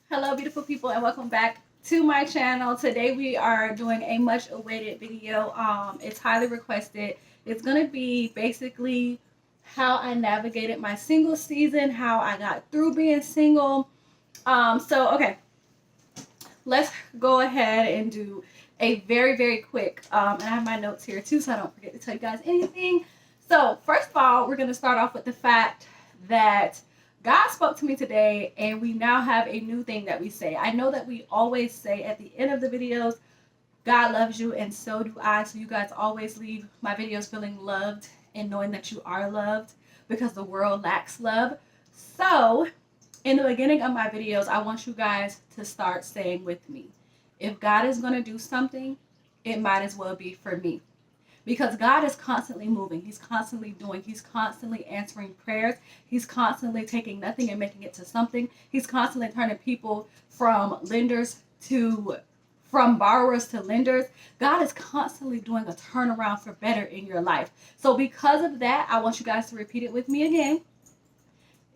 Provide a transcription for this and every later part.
Hello, beautiful people, and welcome back to my channel. Today we are doing a much awaited video. It's highly requested. It's gonna be basically how I navigated my single season, how I got through being single. Okay, let's go ahead and do a very quick and I have my notes here too, so I don't forget to tell you guys anything. So first of all, we're gonna start off with the fact that God spoke to me today, and we now have a new thing that we say. I know that we always say at the end of the videos, God loves you, and so do I. So you guys always leave my videos feeling loved and knowing that you are loved, because the world lacks love. So in the beginning of my videos, I want you guys to start saying with me, if God is going to do something, it might as well be for me. Because God is constantly moving. He's constantly doing. He's constantly answering prayers. He's constantly taking nothing and making it to something. He's constantly turning people from borrowers to lenders. God is constantly doing a turnaround for better in your life. So because of that, I want you guys to repeat it with me again.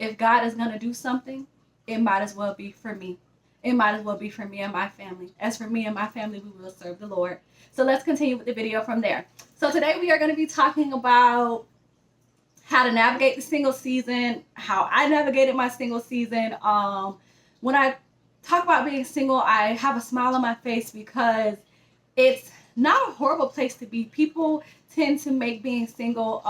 If God is going to do something, it might as well be for me. It might as well be for me and my family. As for me and my family, we will serve the Lord. So let's continue with the video from there. So today we are going to be talking about how to navigate the single season, how I navigated my single season. When I talk about being single, I have a smile on my face because it's not a horrible place to be. People tend to make being single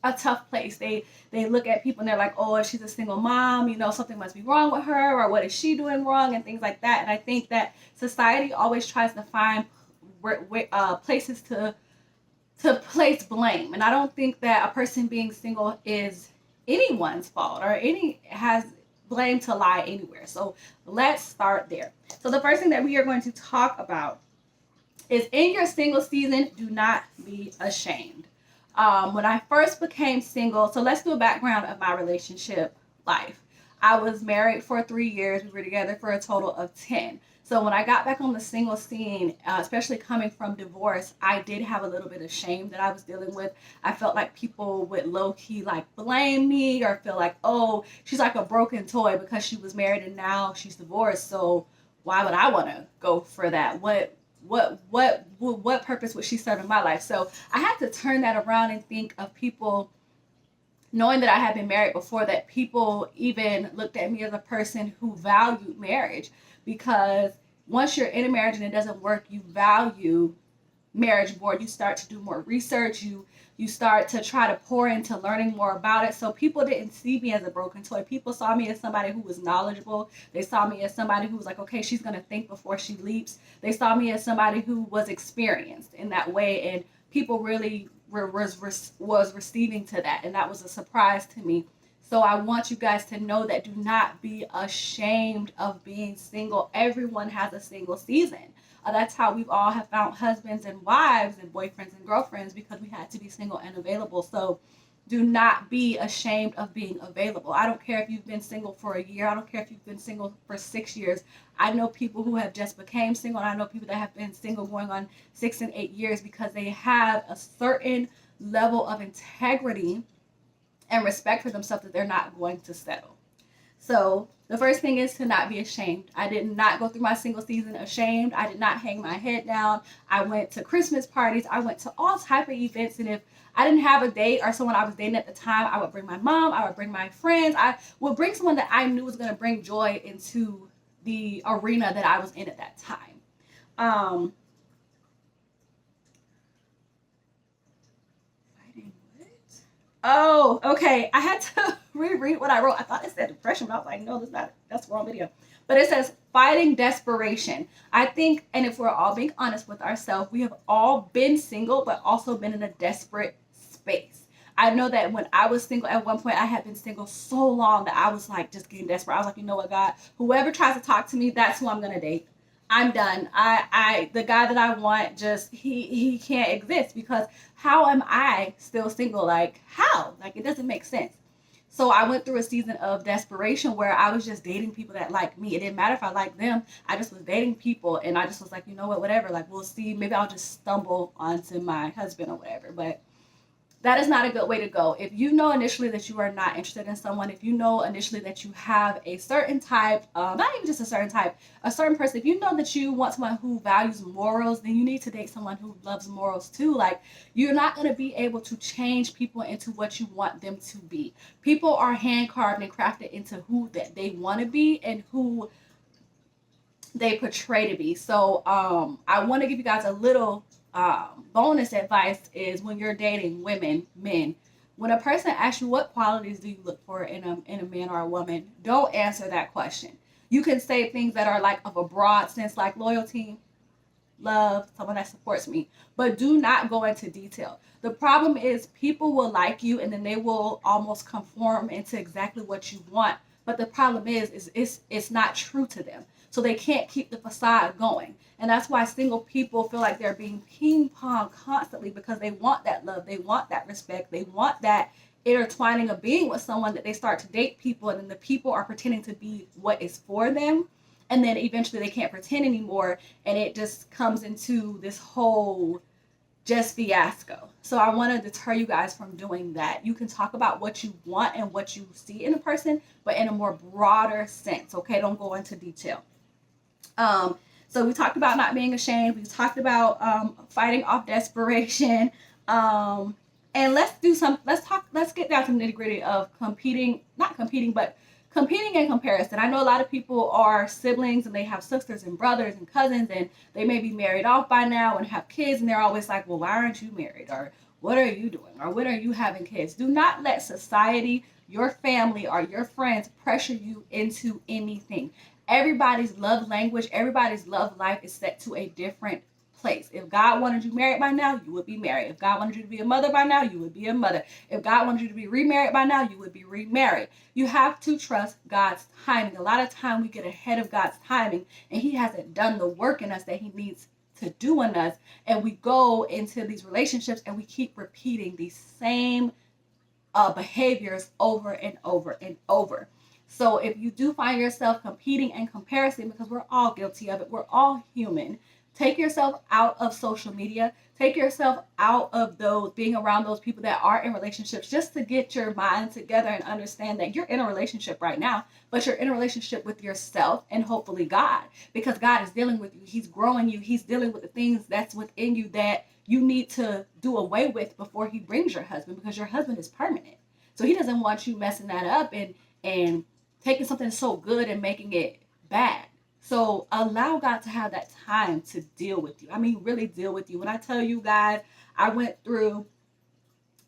a tough place. They look at people and they're like, oh, she's a single mom, you know, something must be wrong with her, or what is she doing wrong, and things like that. And I think that society always tries to find places to place blame. And I don't think that a person being single is anyone's fault or has blame to lie anywhere. So let's start there. So the first thing that we are going to talk about is, in your single season, do not be ashamed. When I first became single, so let's do a background of my relationship life. I was married for 3 years. We were together for a total of 10. So when I got back on the single scene, especially coming from divorce, I did have a little bit of shame that I was dealing with. I felt like people would low-key like blame me, or feel like, oh, she's like a broken toy because she was married and now she's divorced. So why would I want to go for that? What purpose would she serve in my life? So I had to turn that around and think of people, knowing that I had been married before, that people even looked at me as a person who valued marriage. Because once you're in a marriage and it doesn't work, you value marriage more. You start to do more research. You start to try to pour into learning more about it. So people didn't see me as a broken toy. People saw me as somebody who was knowledgeable. They saw me as somebody who was like, okay, she's going to think before she leaps. They saw me as somebody who was experienced in that way. And people really was receiving to that. And that was a surprise to me. So I want you guys to know that do not be ashamed of being single. Everyone has a single season. That's how we've all have found husbands and wives and boyfriends and girlfriends, because we had to be single and available. So do not be ashamed of being available. I don't care if you've been single for a year. I don't care if you've been single for 6 years. I know people who have just became single, and I know people that have been single going on 6 and 8 years, because they have a certain level of integrity and respect for themselves that they're not going to settle. So the first thing is to not be ashamed. I did not go through my single season ashamed. I did not hang my head down. I went to Christmas parties. I went to all type of events. And if I didn't have a date or someone I was dating at the time, I would bring my mom. I would bring my friends. I would bring someone that I knew was going to bring joy into the arena that I was in at that time. Oh, okay. I had to reread what I wrote. I thought it said depression, but I was like, no, that's the wrong video. But it says fighting desperation. I think, and if we're all being honest with ourselves, we have all been single, but also been in a desperate space. I know that when I was single at one point, I had been single so long that I was like just getting desperate. I was like, you know what, God, whoever tries to talk to me, that's who I'm going to date. I'm done. The guy that I want, just he can't exist, because how am I still single? Like, how? Like, it doesn't make sense. So I went through a season of desperation where I was just dating people that liked me. It didn't matter if I liked them. I just was dating people, and I just was like, you know what, whatever. Like, we'll see. Maybe I'll just stumble onto my husband or whatever. But that is not a good way to go. If you know initially that you are not interested in someone, if you know initially that you have a certain type, not even just a certain type, a certain person, if you know that you want someone who values morals, then you need to date someone who loves morals too. Like, you're not going to be able to change people into what you want them to be. People are hand carved and crafted into who that they want to be and who they portray to be. So I want to give you guys a little bonus advice is when you're dating men, when a person asks you what qualities do you look for in a man or a woman, don't answer that question. You can say things that are like of a broad sense, like loyalty, love, someone that supports me, but do not go into detail. The problem is people will like you and then they will almost conform into exactly what you want. But the problem is it's not true to them. So they can't keep the facade going. And that's why single people feel like they're being ping pong constantly, because they want that love, they want that respect, they want that intertwining of being with someone, that they start to date people and then the people are pretending to be what is for them. And then eventually they can't pretend anymore. And it just comes into this whole just fiasco. So I want to deter you guys from doing that. You can talk about what you want and what you see in a person, but in a more broader sense. Okay, don't go into detail. So we talked about not being ashamed. We talked about fighting off desperation. And let's get down to the nitty gritty of competing in comparison. I know a lot of people are siblings and they have sisters and brothers and cousins, and they may be married off by now and have kids, and they're always like, well, why aren't you married? Or what are you doing? Or when are you having kids? Do not let society, your family, or your friends pressure you into anything. Everybody's love language, everybody's love life is set to a different place. If God wanted you married by now, you would be married. If God wanted you to be a mother by now, you would be a mother. If God wanted you to be remarried by now, you would be remarried. You have to trust God's timing. A lot of time we get ahead of God's timing and he hasn't done the work in us that he needs to do in us. And we go into these relationships and we keep repeating these same behaviors over and over and over. So if you do find yourself competing and comparison, because we're all guilty of it, we're all human, take yourself out of social media. Take yourself out of those, being around those people that are in relationships, just to get your mind together and understand that you're in a relationship right now, but you're in a relationship with yourself and hopefully God, because God is dealing with you. He's growing you. He's dealing with the things that's within you that you need to do away with before he brings your husband, because your husband is permanent. So he doesn't want you messing that up and taking something so good and making it bad. So allow God to have that time to deal with you. I mean, really deal with you. When I tell you guys, I went through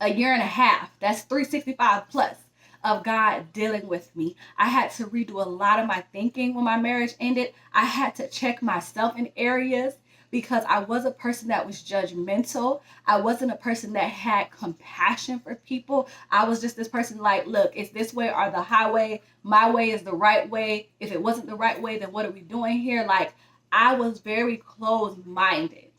a year and a half, that's 365 plus, of God dealing with me. I had to redo a lot of my thinking when my marriage ended. I had to check myself in areas, because I was a person that was judgmental. I wasn't a person that had compassion for people. I was just this person like, look, it's this way or the highway. My way is the right way. If it wasn't the right way, then what are we doing here? Like, I was very closed-minded.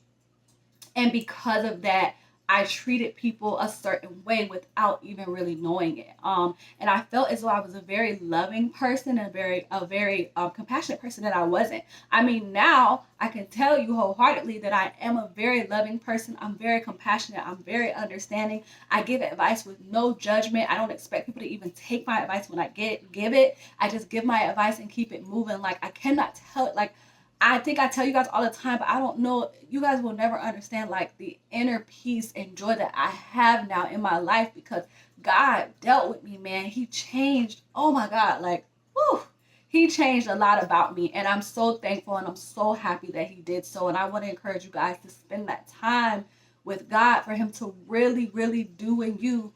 And because of that, I treated people a certain way without even really knowing it. And I felt as though I was a very loving person and a very compassionate person that I wasn't. I mean, now I can tell you wholeheartedly that I am a very loving person. I'm very compassionate. I'm very understanding. I give advice with no judgment. I don't expect people to even take my advice when I give it. I just give my advice and keep it moving. Like, I cannot tell, like, I think I tell you guys all the time, but I don't know, you guys will never understand like the inner peace and joy that I have now in my life, because God dealt with me, man. He changed, oh my God, like, whew, he changed a lot about me, and I'm so thankful and I'm so happy that he did so. And I want to encourage you guys to spend that time with God for him to really, really do in you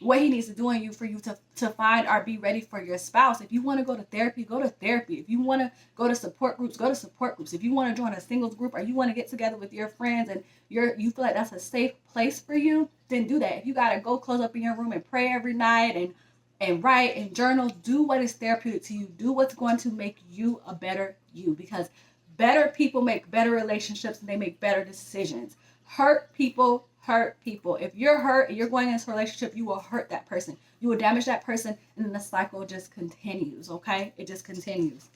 what he needs to do in you for you to find or be ready for your spouse. If you want to go to therapy, go to therapy. If you want to go to support groups, go to support groups. If you want to join a singles group, or you want to get together with your friends and you feel like that's a safe place for you, then do that. If you got to go close up in your room and pray every night and write and journal, do what is therapeutic to you. Do what's going to make you a better you, because better people make better relationships and they make better decisions. Hurt people hurt people. If you're hurt and you're going into a relationship, you will hurt that person. You will damage that person, and then the cycle just continues, okay? It just continues.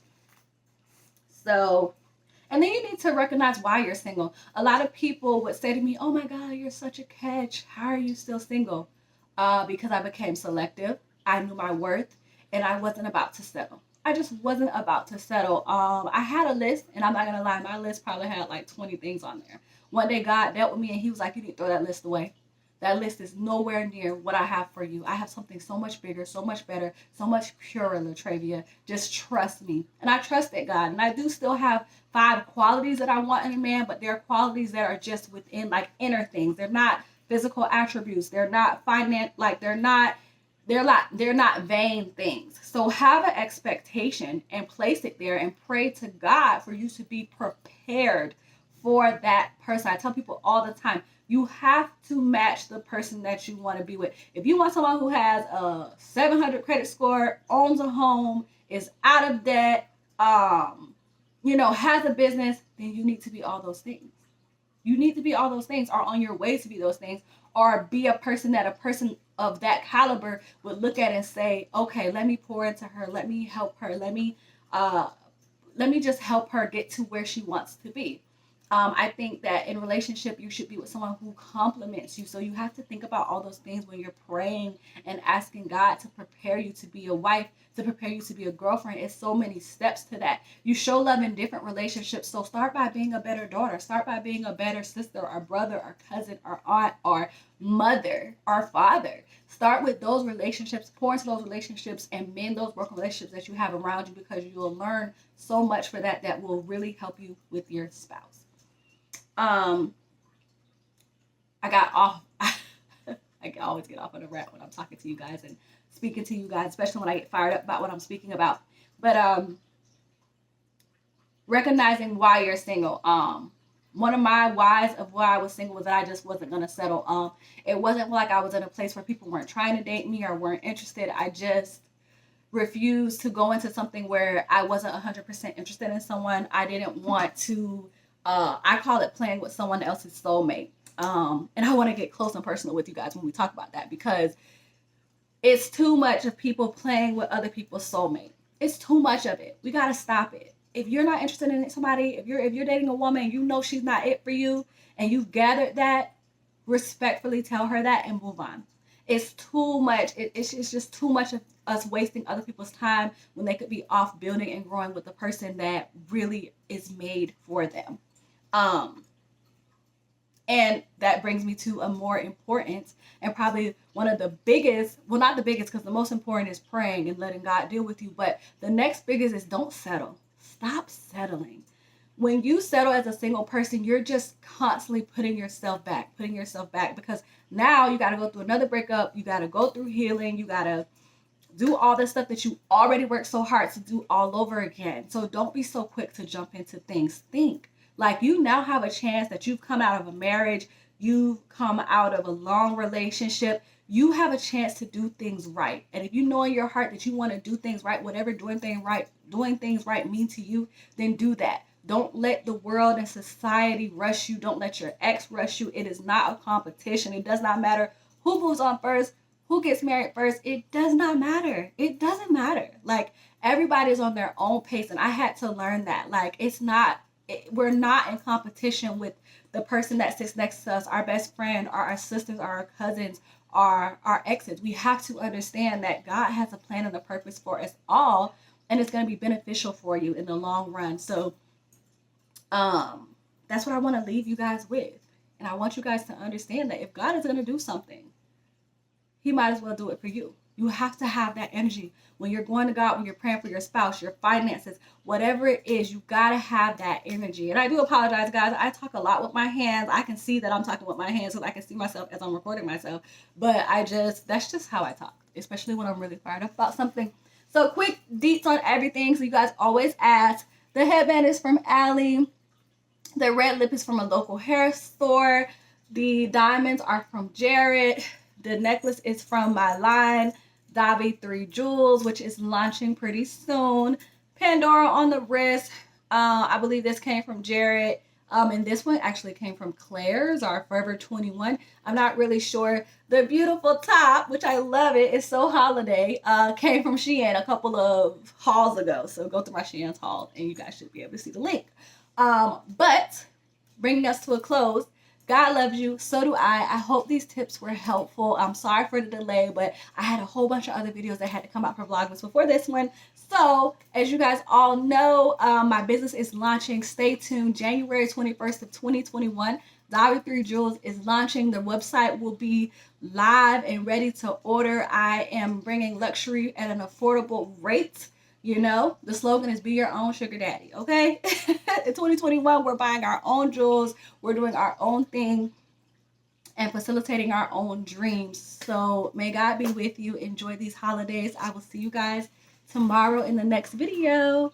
So And then you need to recognize why you're single. A lot of people would say to me, oh my God, you're such a catch. How are you still single? Because I became selective. I knew my worth and I wasn't about to settle. I just wasn't about to settle. I had a list, and I'm not going to lie, my list probably had like 20 things on there. One day God dealt with me and he was like, you need to throw that list away. That list is nowhere near what I have for you. I have something so much bigger, so much better, so much purer, LaTravia. Just trust me. And I trusted God. And I do still have 5 qualities that I want in a man, but they're qualities that are just within like inner things. They're not physical attributes. They're not they're not vain things. So have an expectation and place it there and pray to God for you to be prepared for that person. I tell people all the time, you have to match the person that you want to be with. If you want someone who has a 700 credit score, owns a home, is out of debt, has a business, then you need to be all those things. You need to be all those things, or on your way to be those things, or be a person that a person of that caliber would look at and say, okay, let me pour into her. Let me help her. Let me just help her get to where she wants to be. I think that in a relationship, you should be with someone who compliments you. So you have to think about all those things when you're praying and asking God to prepare you to be a wife, to prepare you to be a girlfriend. It's so many steps to that. You show love in different relationships. So start by being a better daughter. Start by being a better sister or brother or cousin or aunt or mother or father. Start with those relationships, pour into those relationships, and mend those broken relationships that you have around you, because you will learn so much for that will really help you with your spouse. I got off. I always get off on a rant when I'm talking to you guys and speaking to you guys, especially when I get fired up about what I'm speaking about. But recognizing why you're single. One of my whys of why I was single was that I just wasn't gonna settle. It wasn't like I was in a place where people weren't trying to date me or weren't interested. I just refused to go into something where I wasn't 100% interested in someone. I didn't want to. I call it playing with someone else's soulmate. And I want to get close and personal with you guys when we talk about that, because it's too much of people playing with other people's soulmate. It's too much of it. We got to stop it. If you're not interested in somebody, if you're dating a woman and you know she's not it for you and you've gathered that, respectfully tell her that and move on. It's too much. It's just too much of us wasting other people's time when they could be off building and growing with the person that really is made for them. And that brings me to a more important and probably one of the biggest, well, not the biggest, because the most important is praying and letting God deal with you. But the next biggest is don't settle. Stop settling. When you settle as a single person, you're just constantly putting yourself back, because now you got to go through another breakup. You got to go through healing. You got to do all the stuff that you already worked so hard to do all over again. So don't be so quick to jump into things. Think. Like, you now have a chance that you've come out of a marriage, you've come out of a long relationship, you have a chance to do things right. And if you know in your heart that you want to do things right, whatever doing things right mean to you, then do that. Don't let the world and society rush you. Don't let your ex rush you. It is not a competition. It does not matter who moves on first, who gets married first. It does not matter. It doesn't matter. Like, everybody's on their own pace. And I had to learn that. Like, we're not in competition with the person that sits next to us, our best friend, or our sisters, or our cousins, or our exes. We have to understand that God has a plan and a purpose for us all, and it's going to be beneficial for you in the long run. So that's what I want to leave you guys with. And I want you guys to understand that if God is going to do something, he might as well do it for you. You have to have that energy when you're going to God, when you're praying for your spouse, your finances, whatever it is. You got to have that energy. And I do apologize, guys. I talk a lot with my hands. I can see that I'm talking with my hands, so I can see myself as I'm recording myself. But that's just how I talk, especially when I'm really fired up about something. So quick deets on everything. So you guys always ask. The headband is from Allie. The red lip is from a local hair store. The diamonds are from Jared. The necklace is from my line, Davi 3 Jewels, which is launching pretty soon. Pandora on the wrist. I believe this came from Jared. And this one actually came from Claire's, or Forever 21. I'm not really sure. The beautiful top, which I love it, it's so holiday, came from Shein a couple of hauls ago. So go to my Shein's haul and you guys should be able to see the link. But bringing us to a close, God loves you. So do I. I hope these tips were helpful. I'm sorry for the delay, but I had a whole bunch of other videos that had to come out for Vlogmas before this one. So as you guys all know, my business is launching. Stay tuned. January 21st of 2021. Dollar 3 Jewels is launching. The website will be live and ready to order. I am bringing luxury at an affordable rate. You know, the slogan is be your own sugar daddy, okay? In 2021, we're buying our own jewels. We're doing our own thing and facilitating our own dreams. So may God be with you. Enjoy these holidays. I will see you guys tomorrow in the next video.